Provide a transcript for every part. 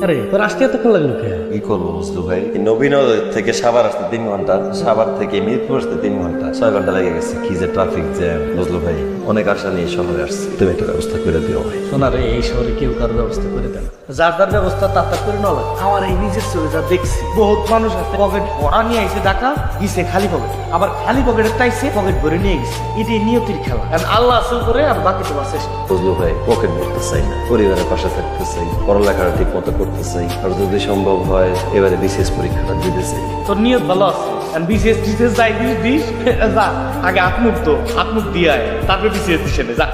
আরে তোর আসতে এতক্ষণ লাগলো কে? কি করবো বুঝলু ভাই, নবীনগর থেকে সাভার আসতে 3 ঘন্টা, সাভার থেকে মিরপুর আসতে 3 ঘন্টা, 6 ঘন্টা লেগে গেছে। কি যে ট্রাফিক জ্যাম বুঝলু ভাই, অনেক আশা নিয়ে শহরে আসছি। তুমি একটা ব্যবস্থা করে দিও ভাই। শোনারে এই শহরে কেউ কারো ব্যবস্থা করে দেয় না, যার যার ব্যবস্থা তার তার করে নেওয়া লাগে। আমার এই নিজের চলে যা দেখছি, বহুত মানুষ আছে পকেট ভরা নিয়ে আইসে ঢাকা গিয়েছে খালি পকেট, আবার খালি পকেটে তাইছে পকেট ভরে নিয়ে গেছে। এটাই নিয়তির খেলা, কারণ আল্লাহ আসল করে আর বাকি তোমার চেষ্টা। বুঝলু ভাই, পকেট ভরতে চাই না, পরিবারের পাশে থাকতে চাই, পড়ালেখাটা ঠিক মতো করতে চাই, আর যদি সম্ভব হয় এবারে বিশেষ পরীক্ষাটা দিতে চাই। তোর নিয়ত ভালো আছে, কারণ বিসিএস টিসিএস যাই দিস যা, আগে আত্মুক দিয়ে আয়, তারপরে বিসিএস হিসেবে যা।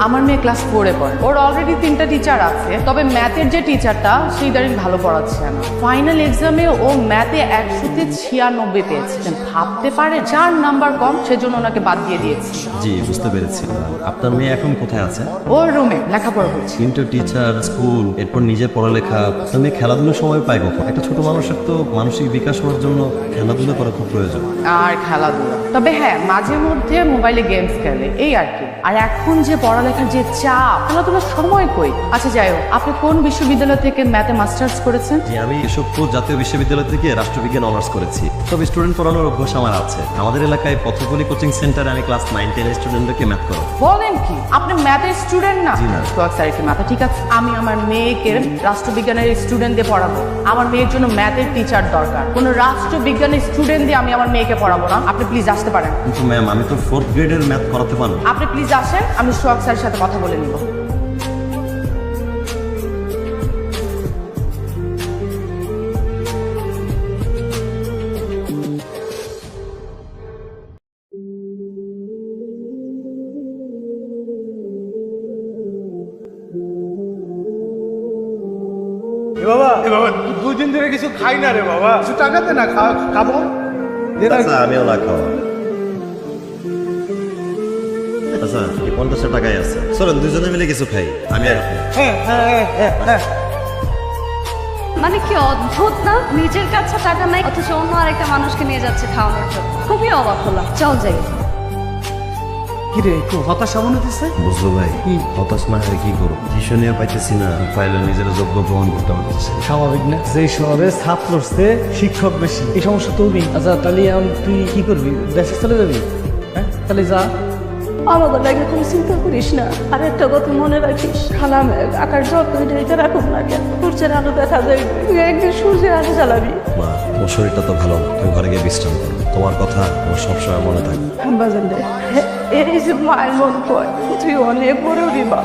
আমার মেয়ে ক্লাস 4-এ পড়ে, ওর অলরেডি 3টা টিচার আছে, তবে ম্যাথের যে টিচারটা সেই দাঁড়িয়ে ভালো পড়াচ্ছে না। ফাইনাল এক্সামে ও ম্যাথে 100-তে 96 পেয়েছে। ভাবতে পারে 4 নাম্বার কম, সেজন্য ওনাকে বাদ দিয়ে দিয়েছি। জি, বুঝতে পেরেছি। আপনার মেয়ে এখন কোথায় আছে? ওর রুমে লেখাপড়া হচ্ছে। কিন্তু টিচার, স্কুল, এরপর নিজের পড়ালেখা, আপনার মেয়ে খেলাধুলোর সময় পায় কখন? একটা ছোট মানুষের তো মানসিক বিকাশ হওয়ার জন্য খেলাধুলো করা খুব প্রয়োজন। আর খেলাধুলা, তবে হ্যাঁ মাঝে মধ্যে মোবাইলে গেমস খেলে, এই আর কি। আর এখন যে পড়ালেখার যে চাপ, খেলাধুলার সময় কই। আচ্ছা যাই হোক, আপনি কোন বিশ্ববিদ্যালয় থেকে ম্যাথে মাস্টার্স করেছেন? জি, আমি কেশবপুর জাতীয় বিশ্ববিদ্যালয় থেকে রাষ্ট্রবিজ্ঞান অনার্স করেছি। তবে স্টুডেন্ট পড়ানোর অভ্যাস আমার আছে। আমাদের এলাকায় পথকলি কোচিং সেন্টারে আমি ক্লাস 9-10 স্টুডেন্টদেরকে ম্যাথ করাই। বলেন কি, আপনি ম্যাথের স্টুডেন্ট না? জি না। স্যারের মাথা ঠিক আছে, আমি আমার মেয়েকে রাষ্ট্রবিজ্ঞানের স্টুডেন্ট দিয়ে পড়াবো। আমার মেয়ের জন্য ম্যাথের টিচার দরকার, কোনো রাষ্ট্রবিজ্ঞানের স্টুডেন্ট দিয়ে আমি আমার মেয়েকে পড়াবো না। আপনি প্লিজ আসতে পারেন। কিন্তু ম্যাম, আমি তো 4th গ্রেডের ম্যাথ করাতে পারবো। আপনি প্লিজ আসেন, আমি সোহাগ স্যারের সাথে কথা বলে নিব। এ বাবা 2 দিন ধরে কিছু খাই না রে বাবা, কিছু টাকা দে না, খাবো। আচ্ছা, আমিও না খাওয়া। আচ্ছা, এই 50 টাকাই আছে, চলেন দুজনে মিলে কিছু খাই। আমি আর আপনি। হ্যাঁ। মানে কি অদ্ভুত না, নিজের কাছে টাকা নাই অথচ অন্য আরেকটা মানুষকে নিয়ে যাচ্ছে খাওয়ানোর জন্য। খুবই অবাক হলাম। চল যাই। কি রে, একটু হতাশা মনে হচ্ছে। বুঝলো ভাই, হতাশ না হয়ে কি করবো, টিউশনিও পাইতেছি না, পাইলে নিজের যোগ্য প্রমাণ করতে পারতেছি। স্বাভাবিক না, যে শহরে ছাত্রতে শিক্ষক বেশি, এই সমস্যা তুমি। আচ্ছা তাহলে তুই কি করবি, দেশে চলে যাবি? হ্যাঁ তাহলে যা। আমাদের লাগে কোনো চিন্তা করিস না। আর একটা কথা মনে রাখিস, খালাম আকার যত্ন এটা রাখুন না কেন, সূর্যের আলো দেখা যায়, তুই একদিন সূর্যের আলো জ্বালাবি। মা, তোমার শরীরটা তো ভালো না, তুমি ঘরে গিয়ে বিশ্রাম করো। তোমার কথা আমার সবসময় মনে থাকে। বাজান রে, এই যে মায়ের মন কয়, তুই অনেক বড় রে বা,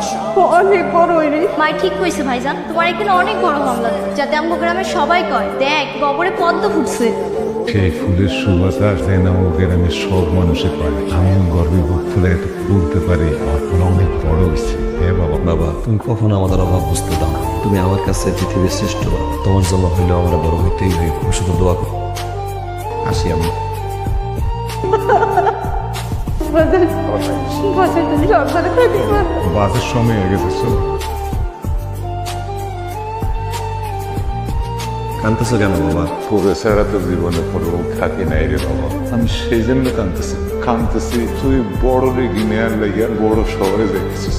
অনেক বড় রে। মাই ঠিক কইছে ভাইজান, তোমার এখানে অনেক বড় মামলা, যাতে আমগো গ্রামে সবাই কয় দেখ গবরে পদ্ম ফুটছে। সেই ফুলের সুবাতাস যেন ও গ্রামের সব মানুষে পায়। আমিও গর্বে বুক ফুলে বলতে পারি আমার ফুল অনেক বড় হয়েছে। হ্যাঁ বাবা। বাবা, তুমি কখনো আমাদের অভাব বুঝতে দাও না। তুমি আমার কাছে পৃথিবীর শ্রেষ্ঠ। তোমার জন্য হইলেও আমরা বড় হইতেই হইব। শুধু দোয়া করো। আসি আমি। বাজান বাজান তুমি সরকারে থাকি পারো। বাসের সময় হয়ে গেছে, চল। কাঁদতেছো কেন বাবা? পুরো সারা তো জীবনে পড়বো থাকি নাই রে বাবা, আমি সেই জন্য কাঁদতেছি। তুই বড় রেগি নেয়ার লাগিয়া বড় শহরে যাইতেছিস,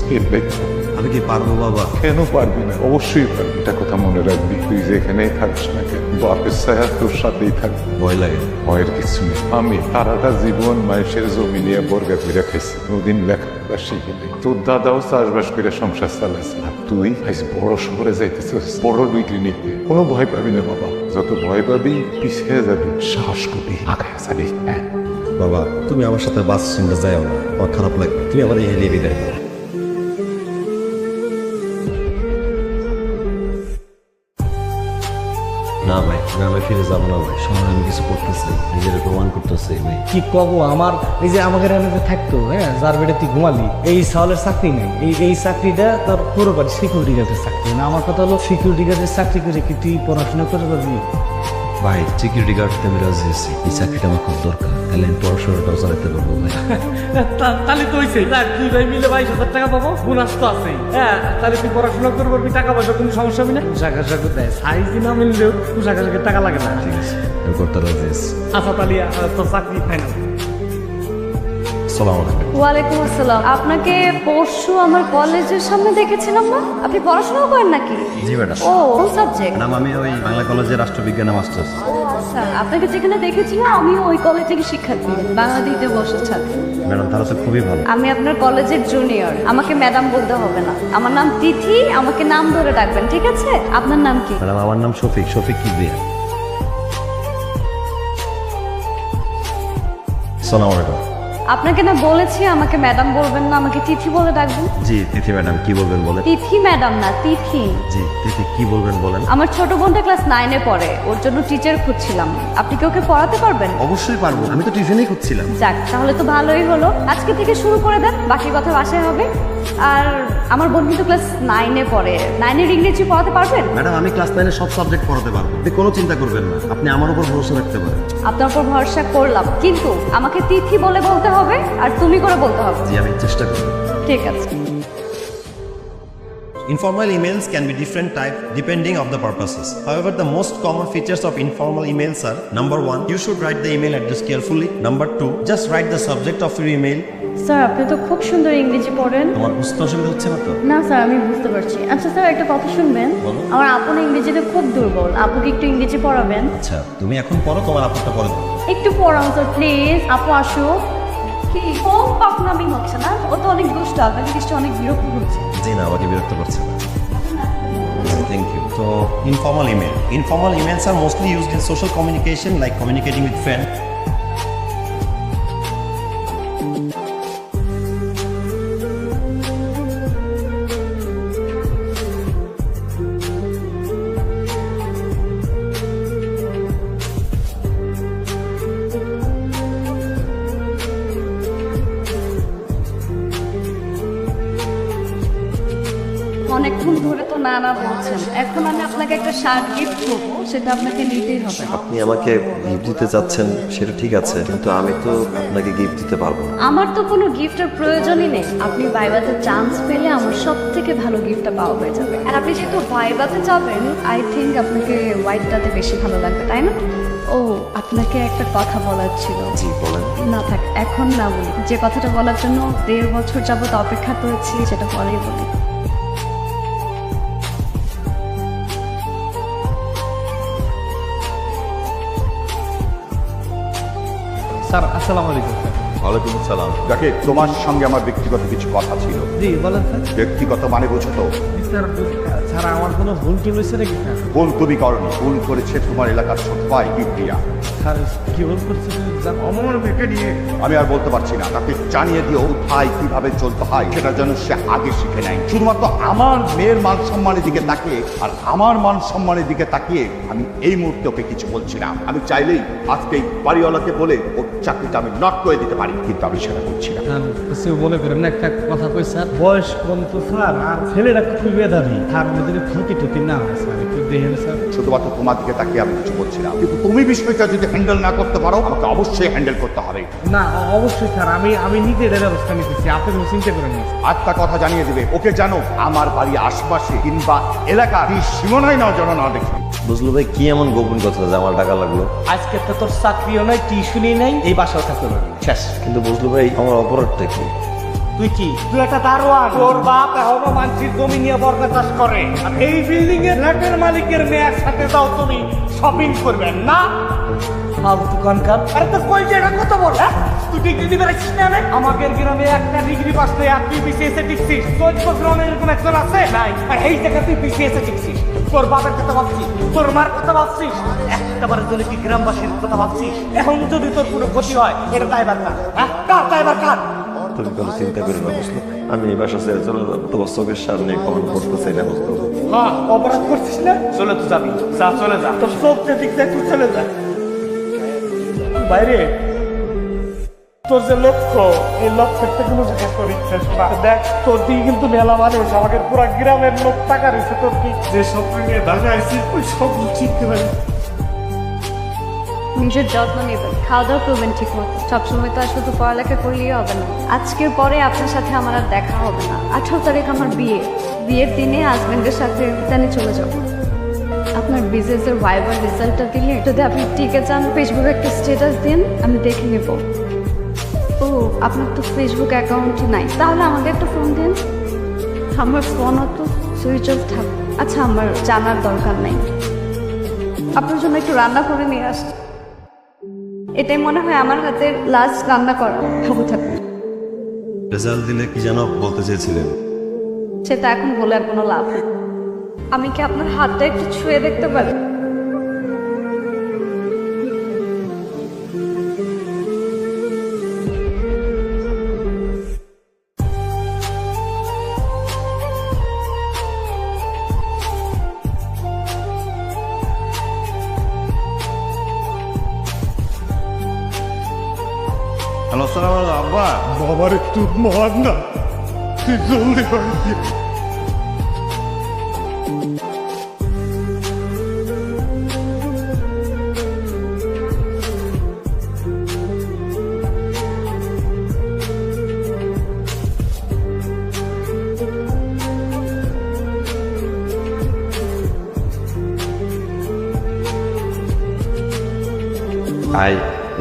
আমি কি পারবো বাবা? কেন পারবি না? অবশ্যই পারবি। একটা কথা মনে রাখবি, তুই যেখানেই থাকিস না কেন, বাপের ছায়া তোর সাথেই থাকবে। ভয় লাগে? ভয়ের কিছু নেই। আমি সারাটা জীবন মানুষের জমি নিয়ে বর্গা করে খাইছি, কোনদিন লেখাপড়া শিখিনি। তোর দাদাও চাষবাস করে সংসার চালাইছে, আর তুই আজ বড় শহরে যাইতেছিস বড় ডিগ্রি নিতে। কোনো ভয় পাবি না বাবা, যত ভয় পাবি পিছিয়ে যাবি, সাহস করবি, আগায় যাবি। হ্যাঁ বাবা, তুমি আমার সাথে বাস স্ট্যান্ডে যাও না, আমার খারাপ লাগবে। তুমি আমার এই হেলিয়ে বিদায় করো। না ভাই, গ্রামে ফিরে যাবো না ভাই। শহরে আমি কিছু করতেছি, নিজের প্রমাণ করতেছি ভাই। কি কব, আমার এই যে আমাকে রান্নাতে থাকতো, হ্যাঁ যার বেড়ে তুই ঘুমালি, এই সালের চাকরি নেই। এই চাকরিটা তোর পুরো বাড়ি সিকিউরিটি গার্ডের চাকরি না। আমার কথা হলো সিকিউরিটি গার্ডের চাকরি করে কি তুই পড়াশোনা করে পারবি? ভাই, সিকিউরিটি গার্ডতে আমি রাজি আছি। এই চাকরিটা আমার খুব দরকার, তাহলে আমি পড়াশোনাটাও চালাতে পারবো ভাই। তাহলে তো হইছে, তুই ভাই মিলে 22,000 টাকা পাবো, বোনাস তো আছেই। হ্যাঁ তাহলে তুই পড়াশোনা করতে পারবি, টাকা পয়সা কোনো সমস্যা হবে না। পোশাক আশাক দেয়, সাইজ না মিললেও পোশাক আশাকের টাকা লাগে না। ঠিক আছে, আমি করতে রাজি আছি। আচ্ছা তাহলে তোর চাকরি ফাইনাল। আসসালামু আলাইকুম। ওয়ালাইকুম আসসালাম। আপনাকে পরশু আমার কলেজের সামনে দেখেছিলাম না? আপনি পড়াশোনা করেন নাকি? জি ম্যাডাম। ও, কোন সাবজেক্ট? ম্যাডাম আমি ওই বাংলা কলেজের রাষ্ট্রবিজ্ঞানে মাস্টার্স। আচ্ছা, আপনাকে যেখানে দেখেছিলাম আমিও ওই কলেজ থেকে শিক্ষার্থী, বাংলা দ্বিতীয় বর্ষের ছাত্র। ম্যাডাম তাহলে তো খুবই ভালো। আমি আপনার কলেজের জুনিয়র, আমাকে ম্যাডাম বলতে হবে না। আমার নাম তিথি, আমাকে নাম ধরে ডাকবেন, ঠিক আছে? আপনার নাম কি? ম্যাডাম আমার নাম শফিক, শফিক কিবরিয়া। আসসালামু আলাইকুম। আপনাকে না বলেছি আমাকে ম্যাডাম বলবেন না, আমাকে তিথি বলে ডাকবেন। জি তিথি ম্যাডাম, কি বলবেন বলেন। তিথি ম্যাডাম না, তিথি। জি তিথি, কি বলবেন বলেন। আমার ছোট বোনটা ক্লাস 9-এ পড়ে, ওর জন্য টিচার খুঁজছিলাম। আপনি কি ওকে পড়াতে পারবেন? অবশ্যই পারবো, আমি তো টিউশনই খুঁজছিলাম। যাক, তাহলে তো ভালোই হলো। আজকে থেকে শুরু করে দেন, বাকি কথা বাসায় হবে। আর আমার বোন কিন্তু ক্লাস 9-এ পড়ে, 9-এর ইংরেজি পড়াতে পারবেন? ম্যাডাম আমি ক্লাস 9-এর সব সাবজেক্ট পড়াতে পারবো, আপনি কোনো চিন্তা করবেন না, আপনি আমার উপর ভরসা রাখতে পারেন। আপনার উপর ভরসা করলাম, কিন্তু আমাকে তিথি বলে বলতে হবে আর তুমি করে বলতে হবে। জি আমি চেষ্টা করব। ঠিক আছে। Informal emails can be different type depending of the purposes. However, the most common features of informal emails are: number 1, you should write the email address carefully. Number 2, just write the subject of your email. Sir আপনি তো খুব সুন্দর ইংরেজি পড়েন। তোমার বুঝতে অসুবিধা হচ্ছে না তো? না স্যার, আমি বুঝতে পারছি। আচ্ছা স্যার, একটা কথা শুনবেন। আমার আপু না ইংরেজিতে খুব দুর্বল, আপুকে একটু ইংরেজি পড়াবেন। আচ্ছা তুমি এখন পড়ো, তোমার আপনটা পরে দাও। একটু পড়ান স্যার প্লিজ। আপু আসুক। কি হোম পাকনামি হচ্ছে না? ও তো অনেক দুষ্ট, আপনাকে নিশ্চয়ই অনেক বিরক্ত হচ্ছে। জি না, আমাকে বিরক্ত করছে না। Thank you. So, informal email. Informal emails are mostly used in social communication, like communicating with friends. অনেকক্ষণ ধরে তো না না বলছেন, এখন আমি আপনাকে একটা শার্ট গিফট করবো, সেটা আপনাকে নিতেই হবে। আপনি আমাকে গিফট দিতে চাচ্ছেন সেটা ঠিক আছে, কিন্তু আমি তো আপনাকে গিফট দিতে পারবো না। আমার তো কোনো গিফটের প্রয়োজনই নেই। আপনি ভাইবাতে চান্স পেলে আমার সব থেকে ভালো গিফটটা পাওয়া হয়ে যাবে। আর আপনি যেহেতু ভাইবাতে যাবেন, আই থিঙ্ক আপনাকে হোয়াইটটাতে বেশি ভালো লাগবে, তাই না? ও, আপনাকে একটা কথা বলার ছিল। জি বলেন। না থাক, এখন না বলি। যে কথাটা বলার জন্য 1.5 বছর যাবত অপেক্ষা করেছি, সেটা পরেই বলি। স্যার আসসালামু আলাইকুম স্যার। ওয়ালাইকুম আসসালাম। যাকে তোমার সঙ্গে আমার ব্যক্তিগত কিছু কথা ছিল। জি বলেন স্যার। ব্যক্তিগত মানে বুঝো তো? স্যার স্যার আমার কোনো ভুল কি হয়েছে নাকি স্যার? ভুল তুমি করনি, ভুল করেছে তোমার এলাকার ছোট ভাই কিবরিয়া। স্যার কি ভুল করছে স্যার? অমর মেয়েকে নিয়ে আমি আর বলতে পারছি না, তাকে জানিয়ে দিও ভাই কিভাবে চলতে হয় সেটা যেন সে আগে শিখে নেয়। শুধুমাত্র আমার মেয়ের মান সম্মানের দিকে তাকিয়ে আর আমার মান সম্মানের দিকে তাকিয়ে আমি এই মুহূর্তে ওকে কিছু বলছি না। আমি চাইলেই আজকে বাড়িওয়ালাকে বলে ওর চাকরিটা আমি নট করে দিতে পারি, কিন্তু আমি সেটা করছি না। স্যার কিছু মনে করেন না, একটা কথা কই স্যার, বয়স কম তো স্যার, আর ছেলেরা খুবই মেধাবী, তার মধ্যে ক্ষতি টতি না হয় স্যার, একটু দেখেন স্যার। শুধুমাত্র তোমার দিকে তাকিয়ে আমি কিছু বলছি না, কিন্তু তুমি বিষয়টা যদি হ্যান্ডেল না করতে পারো আমাকে অবশ্যই হ্যান্ডেল করতে হবে। না অবশ্যই স্যার, আমি নিজে এটা ব্যবস্থা নিতেছি, আপনি কোনো চিন্তা করেন না। একটা কথা জানিয়ে দিবে ওকে, জানো আমার বাড়ির আশপাশে কিংবা এলাকা সীমানায় না যেন না দেখি। বুঝলো ভাই, কি এমন গোপন কথা যে আমার টাকা লাগলো? আজকে তো তোর চাকরিও নাই, টিউশনই নাই, এই বাসাও থাকতে পারবি না। শেষ। কিন্তু বুঝলো ভাই, আমার অপরাধটা কি? তুই কি? তুই একটা দারোয়ান, তোর বাপ এখনো মানসির জমি নিয়ে বর্গা চাষ করে, আর এই বিল্ডিং এর ফ্ল্যাটের মালিকের মেয়ের সাথে যাও তুমি শপিং করবেন না? ফালতু কনকার। আরে তো কই যে এটা কত বড়, হ্যাঁ? তুই ডিগ্রি দিবে রাখিস না? আমাদের গ্রামে একটা ডিগ্রি পাস করে আর তুই বিসিএস এ টিকছিস। 14 গ্রামে এরকম একজন আছে নাই? আর এই জায়গা তুই বিসিএস এ টিকছিস। তোর বাপের কথা ভাবছিস, তোর মার কথা ভাবছিস, একটাবার জন্য কি গ্রামবাসীর কথা ভাবছিস? এখন যদি তোর কোনো ক্ষতি হয়, এটা দায়ভার কার? হ্যাঁ, কার দায়ভার কার? তুমি কোনো চিন্তা করি না বুঝলো, আমি এই বাসা ছেড়ে চলে যাবো। তোমার চোখের সামনে কমেন্ট করতে চাই না বুঝলো। হ্যাঁ, অপরাধ করছিস না? চলে তো যাবি, যা চলে যা, তোর সব যে দিক যায় তুই চলে যা বাইরে। তোর যে লক্ষ্য, এই লক্ষ্যের থেকে কোনো জায়গায় তোর ইচ্ছা শোনা। দেখ তোর দিকে কিন্তু মেলা মানুষ, আমাদের পুরো গ্রামের লোক টাকা রয়েছে, তোর কি যে সব নিয়ে দাঁড়িয়ে আছিস ওই সব শিখতে পারি। নিজের যত্ন নেবেন, খাওয়া দাওয়া করবেন ঠিক মতো। সবসময় তো আর শুধু পড়ালেখা করলেই হবে না। আজকের পরে আপনার সাথে আমার আর দেখা হবে না। 18 তারিখ আমার বিয়ের দিনে হাজবেন্ডের সাথে জানি চলে যাব। আপনার বিজনেসের ভাইবার রেজাল্টটা দিলে যদি আপনি টিকে যান, ফেসবুকে একটা স্ট্যাটাস দিন, আমি দেখে নেব। ও আপনার তো ফেসবুক অ্যাকাউন্ট নাই, তাহলে আমাকে একটা ফোন দিন। আমার ফোনও তো সুইচ অফ থাকে। আচ্ছা, আমার জানার দরকার নাই। আপনার জন্য একটু রান্না করে নিয়ে আসছি। এটাই মনে হয় আমার হাতের লাস্ট রান্না করা। খাবো থাকুন। রেজাল্ট দিলে কি যেন বলতে চেয়েছিলেন? সেটা এখন বলে আর কোনো লাভ নেই। আমি কি আপনার হাতটা একটু ছুঁয়ে দেখতে পারি? হ্যালো স্যার, আমার আব্বা। বাবার একটু মার না, জলদি বাড়ি দিয়ে। আই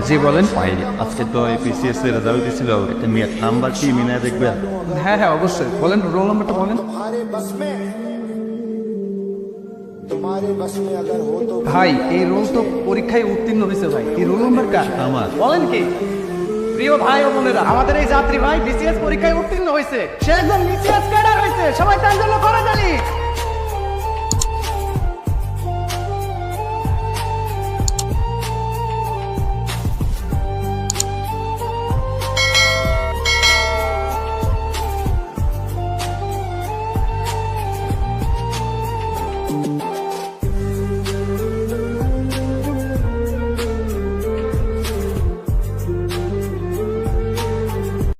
জি বলেন। ভাই আজকে তো পিসিএস এর রেজাল্ট দিছিল, একটা মেয়ের নাম্বার কি মিনায় দেখবেন? হ্যাঁ হ্যাঁ অবশ্যই বলেন, রোল নাম্বারটা বলেন। ভাই এই রোল তো পরীক্ষায় উত্তীর্ণ হয়েছে ভাই, এই রোল নাম্বারটা আমার। বলেন কি? প্রিয় ভাই ও বোনেরা, আমাদের এই যাত্রী ভাই বিসিএস পরীক্ষায় উত্তীর্ণ হয়েছে। সে একজন বিসিএস ক্যাডার হয়েছে। সবাই তার জন্য করে জানি।